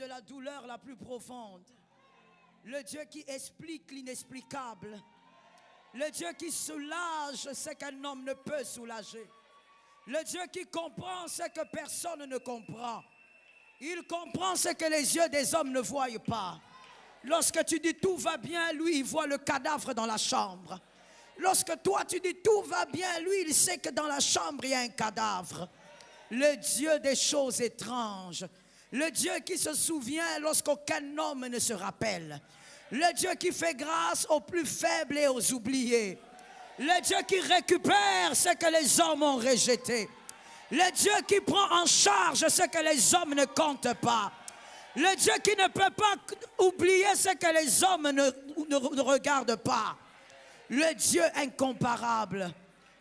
de la douleur la plus profonde. Le Dieu qui explique l'inexplicable. Le Dieu qui soulage ce qu'un homme ne peut soulager. Le Dieu qui comprend ce que personne ne comprend. Il comprend ce que les yeux des hommes ne voient pas. Lorsque tu dis tout va bien, lui il voit le cadavre dans la chambre. Lorsque toi tu dis tout va bien, lui il sait que dans la chambre il y a un cadavre. Le Dieu des choses étranges. Le Dieu qui se souvient lorsqu'aucun homme ne se rappelle. Le Dieu qui fait grâce aux plus faibles et aux oubliés. Le Dieu qui récupère ce que les hommes ont rejeté. Le Dieu qui prend en charge ce que les hommes ne comptent pas. Le Dieu qui ne peut pas oublier ce que les hommes ne regardent pas. Le Dieu incomparable.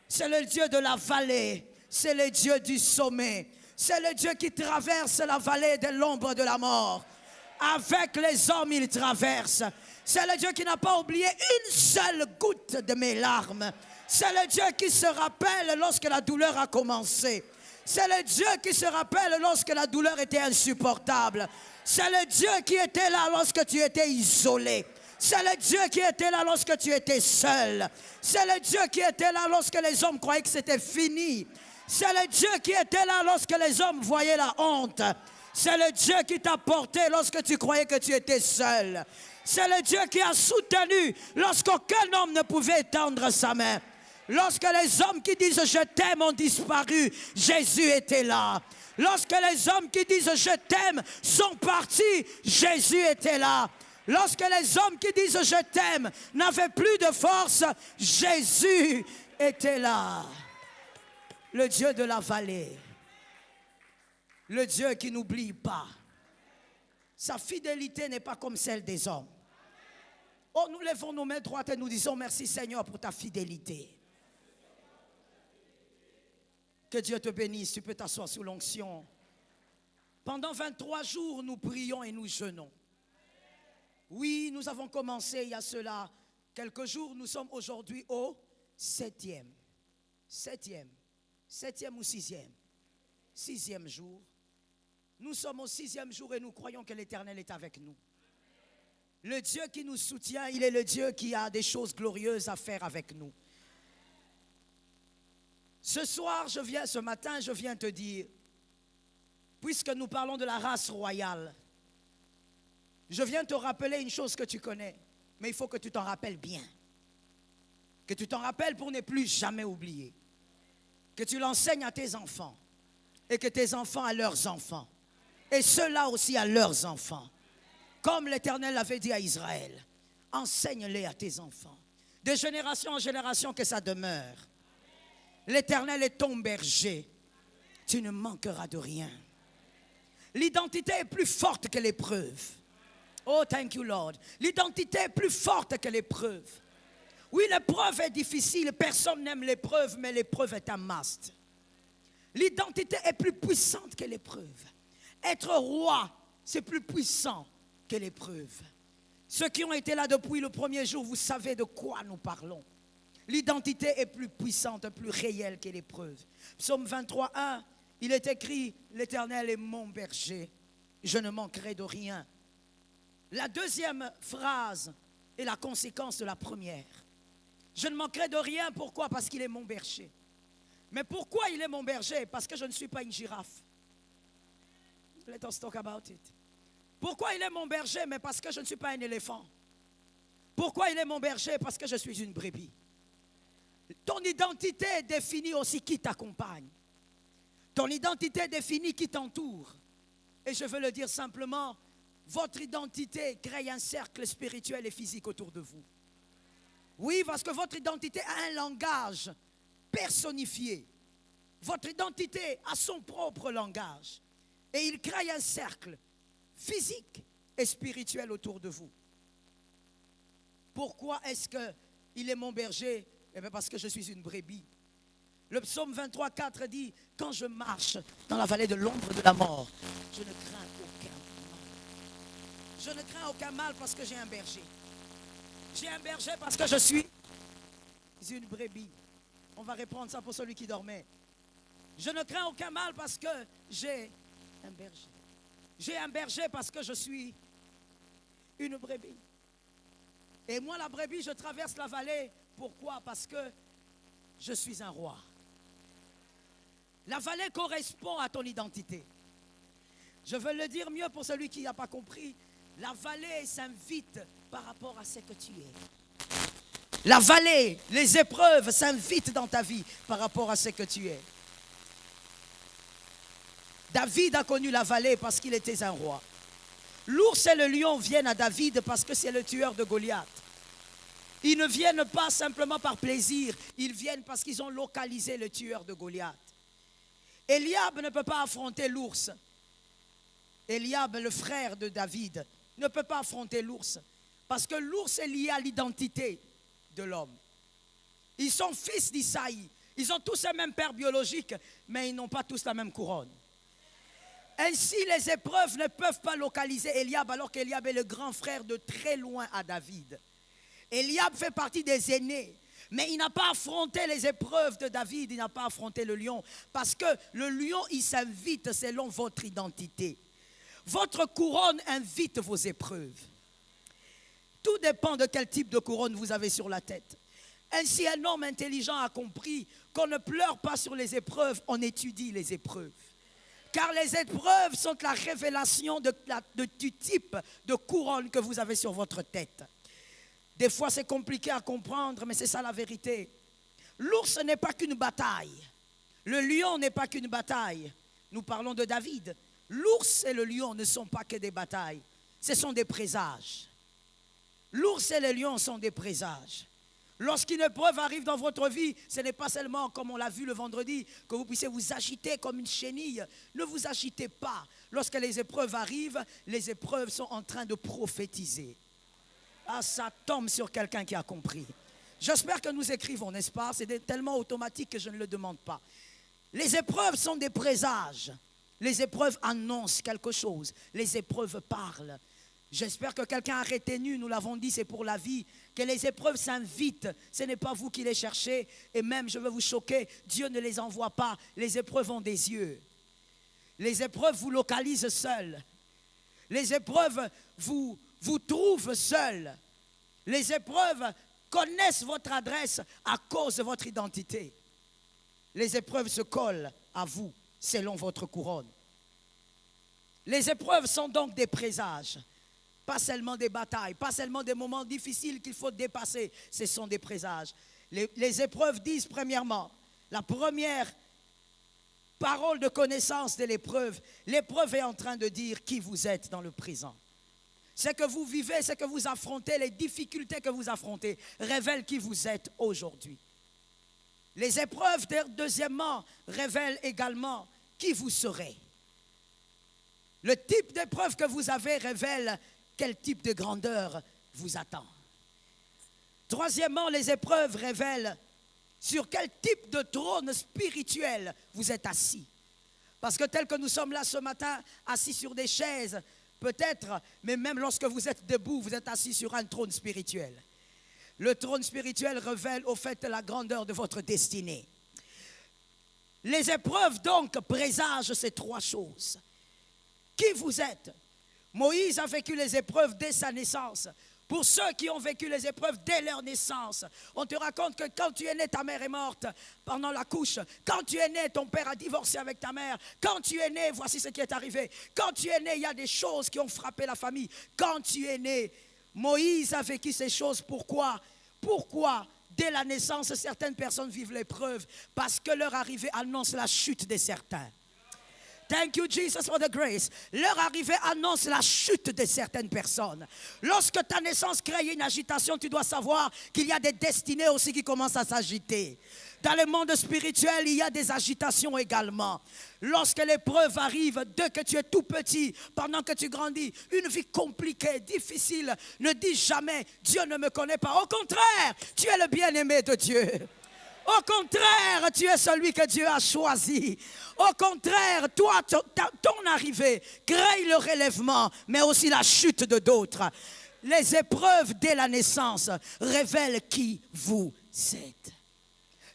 C'est le Dieu de la vallée. C'est le Dieu du sommet. C'est le Dieu qui traverse la vallée de l'ombre de la mort. Avec les hommes, il traverse. C'est le Dieu qui n'a pas oublié une seule goutte de mes larmes. C'est le Dieu qui se rappelle lorsque la douleur a commencé. C'est le Dieu qui se rappelle lorsque la douleur était insupportable. C'est le Dieu qui était là lorsque tu étais isolé. C'est le Dieu qui était là lorsque tu étais seul. C'est le Dieu qui était là lorsque les hommes croyaient que c'était fini. C'est le Dieu qui était là lorsque les hommes voyaient la honte. C'est le Dieu qui t'a porté lorsque tu croyais que tu étais seul. C'est le Dieu qui a soutenu lorsqu'aucun homme ne pouvait étendre sa main. Lorsque les hommes qui disent « je t'aime » ont disparu, Jésus était là. Lorsque les hommes qui disent « je t'aime » sont partis, Jésus était là. Lorsque les hommes qui disent « je t'aime » n'avaient plus de force, Jésus était là. Le Dieu de la vallée. Le Dieu qui n'oublie pas. Sa fidélité n'est pas comme celle des hommes. Oh, nous levons nos mains droites et nous disons merci Seigneur pour ta fidélité. Que Dieu te bénisse, tu peux t'asseoir sous l'onction. Pendant 23 jours, nous prions et nous jeûnons. Oui, nous avons commencé il y a cela quelques jours. Nous sommes aujourd'hui au 7e ou 6e jour. Nous sommes au 6e jour et nous croyons que l'Éternel est avec nous. Le Dieu qui nous soutient, il est le Dieu qui a des choses glorieuses à faire avec nous. Ce matin, je viens te dire, puisque nous parlons de la race royale, je viens te rappeler une chose que tu connais, mais il faut que tu t'en rappelles bien. Que tu t'en rappelles pour ne plus jamais oublier. Que tu l'enseignes à tes enfants et que tes enfants à leurs enfants. Et ceux-là aussi à leurs enfants. Comme l'Éternel l'avait dit à Israël, enseigne-les à tes enfants. De génération en génération que ça demeure. L'Éternel est ton berger. Tu ne manqueras de rien. L'identité est plus forte que l'épreuve. Oh, thank you, Lord. L'identité est plus forte que l'épreuve. Oui, l'épreuve est difficile. Personne n'aime l'épreuve, mais l'épreuve est un must. L'identité est plus puissante que l'épreuve. Être roi, c'est plus puissant que l'épreuve. Ceux qui ont été là depuis le premier jour, vous savez de quoi nous parlons. L'identité est plus puissante, plus réelle que l'épreuve. Psaume 23, 1, il est écrit « L'Éternel est mon berger, je ne manquerai de rien ». La deuxième phrase est la conséquence de la première. Je ne manquerai de rien, pourquoi? Parce qu'il est mon berger. Mais pourquoi il est mon berger? Parce que je ne suis pas une girafe. Let us talk about it. Pourquoi il est mon berger? Mais parce que je ne suis pas un éléphant. Pourquoi il est mon berger? Parce que je suis une brebis. Ton identité définit aussi qui t'accompagne. Ton identité définit qui t'entoure. Et je veux le dire simplement, votre identité crée un cercle spirituel et physique autour de vous. Oui, parce que votre identité a un langage personnifié. Votre identité a son propre langage. Et il crée un cercle physique et spirituel autour de vous. Pourquoi est-ce qu'il est mon berger? Eh bien parce que je suis une brebis. Le psaume 23, 4 dit, quand je marche dans la vallée de l'ombre de la mort, je ne crains aucun mal. Je ne crains aucun mal parce que j'ai un berger. J'ai un berger parce que je suis une brebis. On va reprendre ça pour celui qui dormait. Je ne crains aucun mal parce que j'ai un berger. J'ai un berger parce que je suis une brebis. Et moi, la brebis, je traverse la vallée. Pourquoi? Parce que je suis un roi. La vallée correspond à ton identité. Je veux le dire mieux pour celui qui n'a pas compris. La vallée s'invite par rapport à ce que tu es. La vallée, les épreuves s'invitent dans ta vie par rapport à ce que tu es. David a connu la vallée parce qu'il était un roi. L'ours et le lion viennent à David parce que c'est le tueur de Goliath. Ils ne viennent pas simplement par plaisir, ils viennent parce qu'ils ont localisé le tueur de Goliath. Eliab ne peut pas affronter l'ours. Eliab, le frère de David, ne peut pas affronter l'ours parce que l'ours est lié à l'identité de l'homme. Ils sont fils d'Isaïe. Ils ont tous le même père biologique, mais ils n'ont pas tous la même couronne. Ainsi, les épreuves ne peuvent pas localiser Eliab, alors qu'Eliab est le grand frère de très loin à David. Eliab fait partie des aînés, mais il n'a pas affronté les épreuves de David, il n'a pas affronté le lion, parce que le lion, il s'invite selon votre identité. Votre couronne invite vos épreuves. Tout dépend de quel type de couronne vous avez sur la tête. Ainsi, un homme intelligent a compris qu'on ne pleure pas sur les épreuves, on étudie les épreuves. Car les épreuves sont la révélation du type de couronne que vous avez sur votre tête. Des fois, c'est compliqué à comprendre, mais c'est ça la vérité. L'ours n'est pas qu'une bataille. Le lion n'est pas qu'une bataille. Nous parlons de David. L'ours et le lion ne sont pas que des batailles. Ce sont des présages. L'ours et le lion sont des présages. Lorsqu'une épreuve arrive dans votre vie, ce n'est pas seulement, comme on l'a vu le vendredi, que vous puissiez vous agiter comme une chenille. Ne vous agitez pas. Lorsque les épreuves arrivent, les épreuves sont en train de prophétiser. Ah, ça tombe sur quelqu'un qui a compris. J'espère que nous écrivons, n'est-ce pas? C'est tellement automatique que je ne le demande pas. Les épreuves sont des présages. Les épreuves annoncent quelque chose. Les épreuves parlent. J'espère que quelqu'un a retenu, nous l'avons dit, c'est pour la vie, que les épreuves s'invitent. Ce n'est pas vous qui les cherchez. Et même, je veux vous choquer, Dieu ne les envoie pas. Les épreuves ont des yeux. Les épreuves vous localisent seuls. Les épreuves vous trouvent seuls. Les épreuves connaissent votre adresse à cause de votre identité. Les épreuves se collent à vous selon votre couronne. Les épreuves sont donc des présages. Pas seulement des batailles, pas seulement des moments difficiles qu'il faut dépasser. Ce sont des présages. Les épreuves disent premièrement, la première parole de connaissance de l'épreuve, l'épreuve est en train de dire qui vous êtes dans le présent. Ce que vous vivez, ce que vous affrontez, les difficultés que vous affrontez, révèlent qui vous êtes aujourd'hui. Les épreuves, deuxièmement, révèlent également qui vous serez. Le type d'épreuve que vous avez révèle quel type de grandeur vous attend. Troisièmement, les épreuves révèlent sur quel type de trône spirituel vous êtes assis. Parce que tel que nous sommes là ce matin, assis sur des chaises, peut-être, mais même lorsque vous êtes debout, vous êtes assis sur un trône spirituel. Le trône spirituel révèle au fait la grandeur de votre destinée. Les épreuves donc présagent ces trois choses. Qui vous êtes? Moïse a vécu les épreuves dès sa naissance. Pour ceux qui ont vécu les épreuves dès leur naissance, on te raconte que quand tu es né, ta mère est morte pendant la couche. Quand tu es né, ton père a divorcé avec ta mère. Quand tu es né, voici ce qui est arrivé. Quand tu es né, il y a des choses qui ont frappé la famille. Quand tu es né, Moïse a vécu ces choses. Pourquoi? Pourquoi? Dès la naissance, certaines personnes vivent l'épreuve parce que leur arrivée annonce la chute de certains. Thank you, Jesus, for the grace. Leur arrivée annonce la chute de certaines personnes. Lorsque ta naissance crée une agitation, tu dois savoir qu'il y a des destinées aussi qui commencent à s'agiter. Dans le monde spirituel, il y a des agitations également. Lorsque l'épreuve arrive, dès que tu es tout petit, pendant que tu grandis, une vie compliquée, difficile, ne dis jamais « Dieu ne me connaît pas ». Au contraire, tu es le bien-aimé de Dieu. Au contraire, tu es celui que Dieu a choisi. Au contraire, toi, ton arrivée crée le relèvement, mais aussi la chute de d'autres. Les épreuves dès la naissance révèlent qui vous êtes.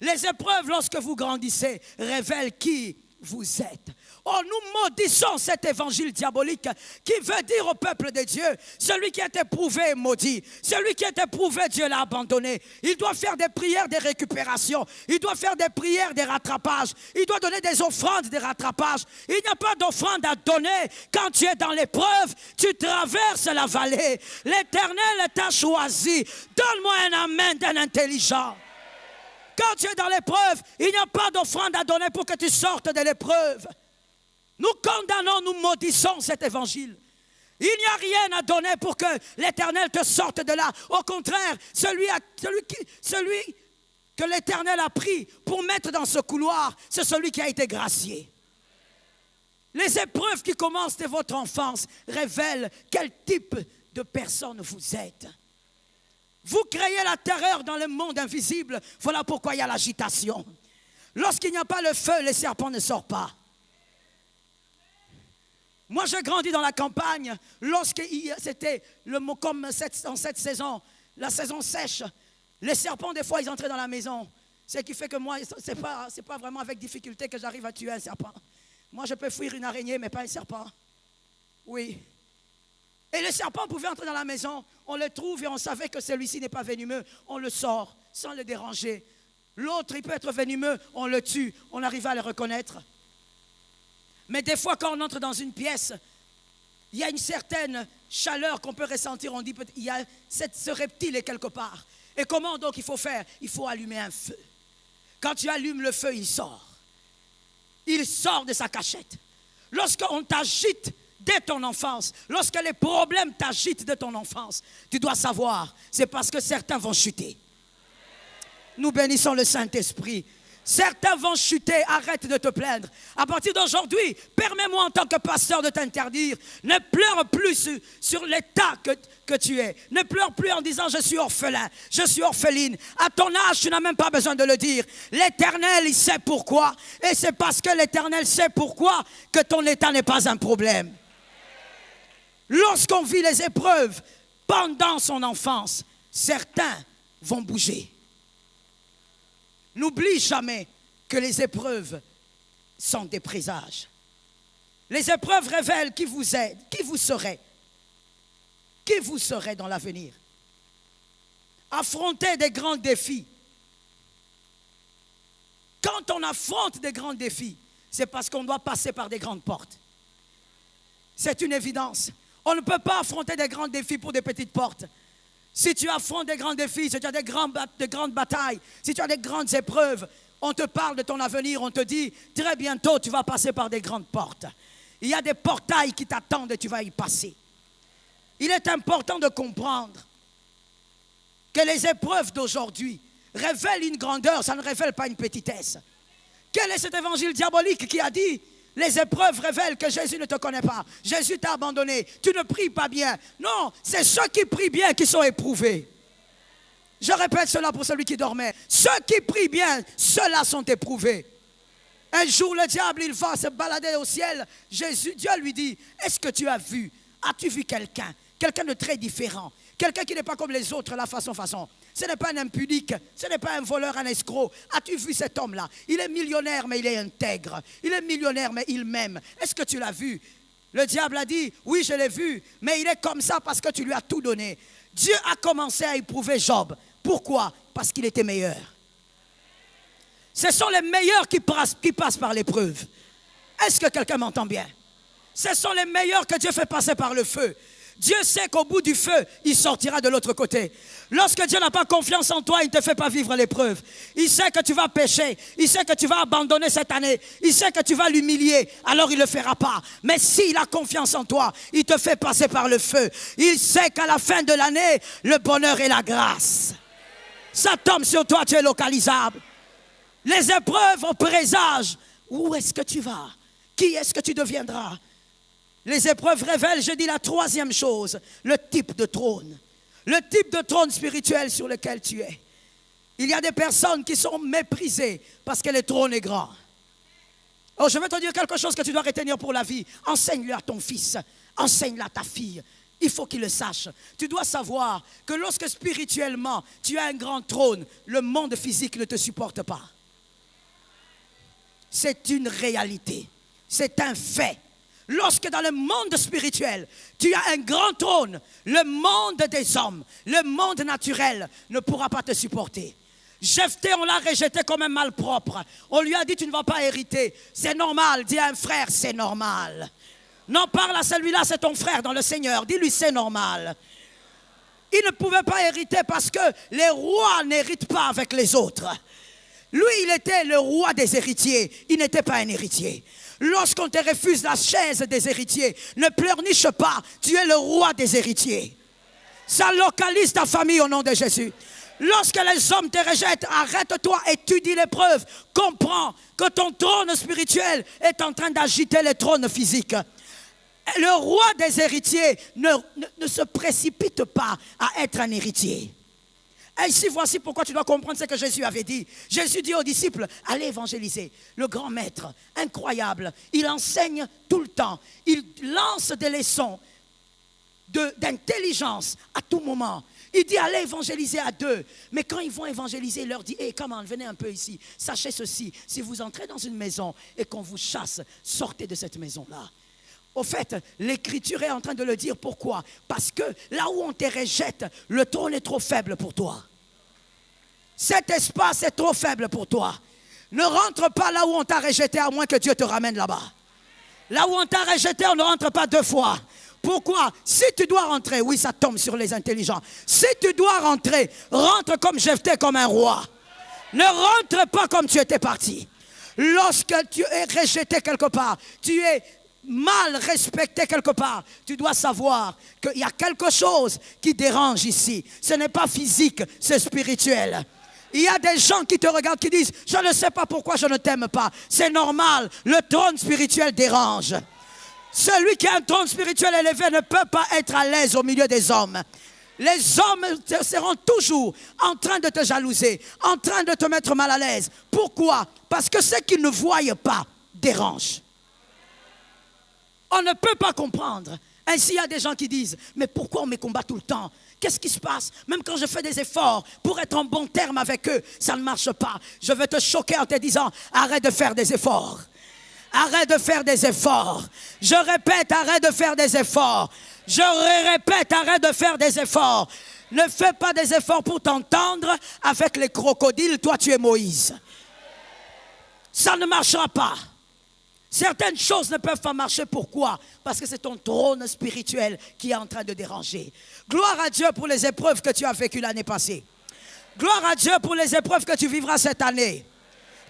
Les épreuves, lorsque vous grandissez, révèlent qui vous êtes. Oh, nous maudissons cet évangile diabolique qui veut dire au peuple de Dieu, celui qui est éprouvé est maudit. Celui qui est éprouvé, Dieu l'a abandonné. Il doit faire des prières de récupération. Il doit faire des prières de rattrapage. Il doit donner des offrandes de rattrapage. Il n'y a pas d'offrande à donner. Quand tu es dans l'épreuve, tu traverses la vallée. L'Éternel t'a choisi. Donne-moi un amen d'un intelligent. Quand tu es dans l'épreuve, il n'y a pas d'offrande à donner pour que tu sortes de l'épreuve. Nous condamnons, nous maudissons cet évangile. Il n'y a rien à donner pour que l'Éternel te sorte de là. Au contraire, celui que l'Éternel a pris pour mettre dans ce couloir, c'est celui qui a été gracié. Les épreuves qui commencent de votre enfance révèlent quel type de personne vous êtes. Vous créez la terreur dans le monde invisible. Voilà pourquoi il y a l'agitation. Lorsqu'il n'y a pas le feu, les serpents ne sortent pas. Moi, j'ai grandi dans la campagne. Lorsque c'était comme en cette saison, la saison sèche, les serpents, des fois, ils entraient dans la maison. Ce qui fait que moi, ce n'est pas vraiment avec difficulté que j'arrive à tuer un serpent. Moi, je peux fuir une araignée, mais pas un serpent. Oui. Et les serpents pouvaient entrer dans la maison. On le trouve et on savait que celui-ci n'est pas venimeux. On le sort sans le déranger. L'autre, il peut être venimeux, on le tue. On arrive à le reconnaître. Mais des fois, quand on entre dans une pièce, il y a une certaine chaleur qu'on peut ressentir. On dit, il y a ce reptile est quelque part. Et comment donc il faut faire? Il faut allumer un feu. Quand tu allumes le feu, il sort. Il sort de sa cachette. Lorsqu'on t'agite dès ton enfance, lorsque les problèmes t'agitent de ton enfance, tu dois savoir, c'est parce que certains vont chuter. Nous bénissons le Saint-Esprit. Certains vont chuter, arrête de te plaindre. À partir d'aujourd'hui, permets-moi en tant que pasteur de t'interdire. Ne pleure plus sur l'état que tu es. Ne pleure plus en disant je suis orphelin, je suis orpheline. À ton âge, tu n'as même pas besoin de le dire. L'Éternel, il sait pourquoi. Et c'est parce que l'Éternel sait pourquoi que ton état n'est pas un problème. Lorsqu'on vit les épreuves pendant son enfance, certains vont bouger. N'oublie jamais que les épreuves sont des présages. Les épreuves révèlent qui vous êtes, qui vous serez. Qui vous serez dans l'avenir. Affronter des grands défis. Quand on affronte des grands défis, c'est parce qu'on doit passer par des grandes portes. C'est une évidence. On ne peut pas affronter des grands défis pour des petites portes. Si tu affrontes des grands défis, si tu as de grandes batailles, si tu as des grandes épreuves, on te parle de ton avenir, on te dit, très bientôt, tu vas passer par des grandes portes. Il y a des portails qui t'attendent et tu vas y passer. Il est important de comprendre que les épreuves d'aujourd'hui révèlent une grandeur, ça ne révèle pas une petitesse. Quel est cet évangile diabolique qui a dit les épreuves révèlent que Jésus ne te connaît pas. Jésus t'a abandonné. Tu ne pries pas bien. Non, c'est ceux qui prient bien qui sont éprouvés. Je répète cela pour celui qui dormait. Ceux qui prient bien, ceux-là sont éprouvés. Un jour, le diable, il va se balader au ciel. Dieu lui dit, est-ce que tu as vu? As-tu vu quelqu'un? Quelqu'un de très différent. Quelqu'un qui n'est pas comme les autres, la façon. Ce n'est pas un impudique, ce n'est pas un voleur, un escroc. As-tu vu cet homme-là? Il est millionnaire, mais il est intègre. Il est millionnaire, mais il m'aime. Est-ce que tu l'as vu? Le diable a dit, oui, je l'ai vu, mais il est comme ça parce que tu lui as tout donné. Dieu a commencé à éprouver Job. Pourquoi? Parce qu'il était meilleur. Ce sont les meilleurs qui passent par l'épreuve. Est-ce que quelqu'un m'entend bien? Ce sont les meilleurs que Dieu fait passer par le feu. Dieu sait qu'au bout du feu, il sortira de l'autre côté. Lorsque Dieu n'a pas confiance en toi, il ne te fait pas vivre l'épreuve. Il sait que tu vas pécher. Il sait que tu vas abandonner cette année. Il sait que tu vas l'humilier. Alors il ne le fera pas. Mais s'il a confiance en toi, il te fait passer par le feu. Il sait qu'à la fin de l'année, le bonheur et la grâce. Ça tombe sur toi, tu es localisable. Les épreuves au présage. Où est-ce que tu vas? Qui est-ce que tu deviendras? Les épreuves révèlent, je dis la troisième chose, le type de trône. Le type de trône spirituel sur lequel tu es. Il y a des personnes qui sont méprisées parce que le trône est grand. Oh, je vais te dire quelque chose que tu dois retenir pour la vie. Enseigne-le à ton fils, enseigne-le à ta fille. Il faut qu'il le sache. Tu dois savoir que lorsque spirituellement tu as un grand trône, le monde physique ne te supporte pas. C'est une réalité. C'est un fait. Lorsque dans le monde spirituel, tu as un grand trône, le monde des hommes, le monde naturel ne pourra pas te supporter. Jephthé, on l'a rejeté comme un malpropre. On lui a dit, tu ne vas pas hériter. C'est normal. Dis à un frère, c'est normal. Non, parle à celui-là, c'est ton frère dans le Seigneur. Dis-lui, c'est normal. Il ne pouvait pas hériter parce que les rois n'héritent pas avec les autres. Lui, il était le roi des héritiers. Il n'était pas un héritier. Lorsqu'on te refuse la chaise des héritiers, ne pleurniche pas. Tu es le roi des héritiers. Ça localise ta famille au nom de Jésus. Lorsque les hommes te rejettent, arrête-toi, étudie l'épreuve. Comprends que ton trône spirituel est en train d'agiter les trônes physiques. Le roi des héritiers ne se précipite pas à être un héritier. Et ici, voici pourquoi tu dois comprendre ce que Jésus avait dit. Jésus dit aux disciples, allez évangéliser. Le grand maître, incroyable, il enseigne tout le temps. Il lance des leçons d'intelligence à tout moment. Il dit, allez évangéliser à deux. Mais quand ils vont évangéliser, il leur dit, hey, come on, venez un peu ici. Sachez ceci, si vous entrez dans une maison et qu'on vous chasse, sortez de cette maison-là. Au fait, l'Écriture est en train de le dire. Pourquoi? Parce que là où on te rejette, le trône est trop faible pour toi. Cet espace est trop faible pour toi. Ne rentre pas là où on t'a rejeté, à moins que Dieu te ramène là-bas. Là où on t'a rejeté, on ne rentre pas deux fois. Pourquoi? Si tu dois rentrer, oui, ça tombe sur les intelligents. Si tu dois rentrer, rentre comme Jephthé, comme un roi. Ne rentre pas comme tu étais parti. Lorsque tu es rejeté quelque part, tu es mal respecté quelque part, tu dois savoir qu'il y a quelque chose qui dérange ici. Ce n'est pas physique, c'est spirituel. Il y a des gens qui te regardent, qui disent, je ne sais pas pourquoi je ne t'aime pas. C'est normal, le trône spirituel dérange. Celui qui a un trône spirituel élevé ne peut pas être à l'aise au milieu des hommes. Les hommes seront toujours en train de te jalouser, en train de te mettre mal à l'aise. Pourquoi? Parce que ce qu'ils ne voient pas dérange. On ne peut pas comprendre. Ainsi, il y a des gens qui disent, mais pourquoi on me combat tout le temps? Qu'est-ce qui se passe? Même quand je fais des efforts pour être en bon terme avec eux, ça ne marche pas. Je vais te choquer en te disant, arrête de faire des efforts. Arrête de faire des efforts. Je répète, arrête de faire des efforts. Je répète, arrête de faire des efforts. Ne fais pas des efforts pour t'entendre avec les crocodiles. Toi, tu es Moïse. Ça ne marchera pas. Certaines choses ne peuvent pas marcher. Pourquoi? Parce que c'est ton trône spirituel qui est en train de déranger. Gloire à Dieu pour les épreuves que tu as vécues l'année passée. Gloire à Dieu pour les épreuves que tu vivras cette année.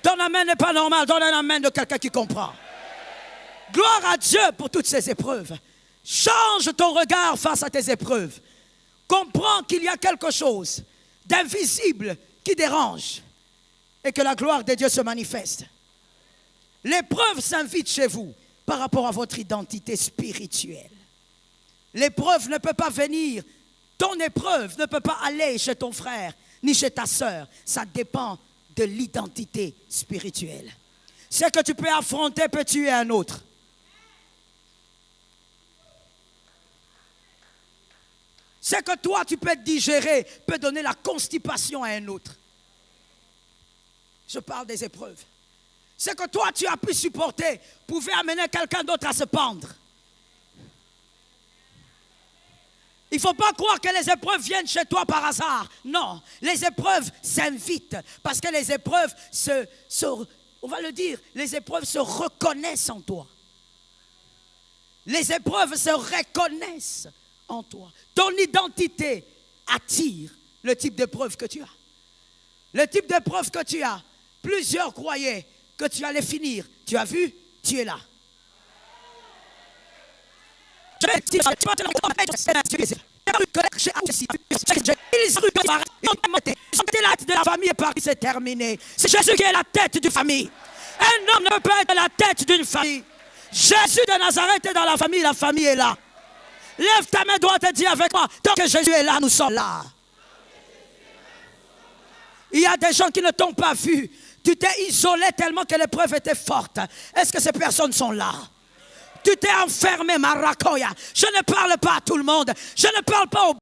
Ton amen n'est pas normal. Donne un amen de quelqu'un qui comprend. Gloire à Dieu pour toutes ces épreuves. Change ton regard face à tes épreuves. Comprends qu'il y a quelque chose d'invisible qui dérange et que la gloire de Dieu se manifeste. L'épreuve s'invite chez vous par rapport à votre identité spirituelle. L'épreuve ne peut pas venir. Ton épreuve ne peut pas aller chez ton frère ni chez ta sœur. Ça dépend de l'identité spirituelle. Ce que tu peux affronter peut tuer un autre. Ce que toi tu peux digérer peut donner la constipation à un autre. Je parle des épreuves. Ce que toi tu as pu supporter pouvait amener quelqu'un d'autre à se pendre. Il ne faut pas croire que les épreuves viennent chez toi par hasard. Non, les épreuves s'invitent parce que les épreuves on va le dire, les épreuves se reconnaissent en toi. Les épreuves se reconnaissent en toi. Ton identité attire le type d'épreuve que tu as. Le type d'épreuve que tu as, plusieurs croyaient que tu allais finir. Tu as vu, tu es là. La tête de la famille est partie, c'est terminé. C'est Jésus qui est la tête d'une famille. Un homme ne peut pas être la tête d'une famille. Jésus de Nazareth est dans la famille est là. Lève ta main droite et dis avec moi, tant que Jésus est là, nous sommes là. Il y a des gens qui ne t'ont pas vu. Tu t'es isolé tellement que l'épreuve était forte. Est-ce que ces personnes sont là? Tu t'es enfermé, Marakoya. Je ne parle pas à tout le monde. Je ne parle pas aux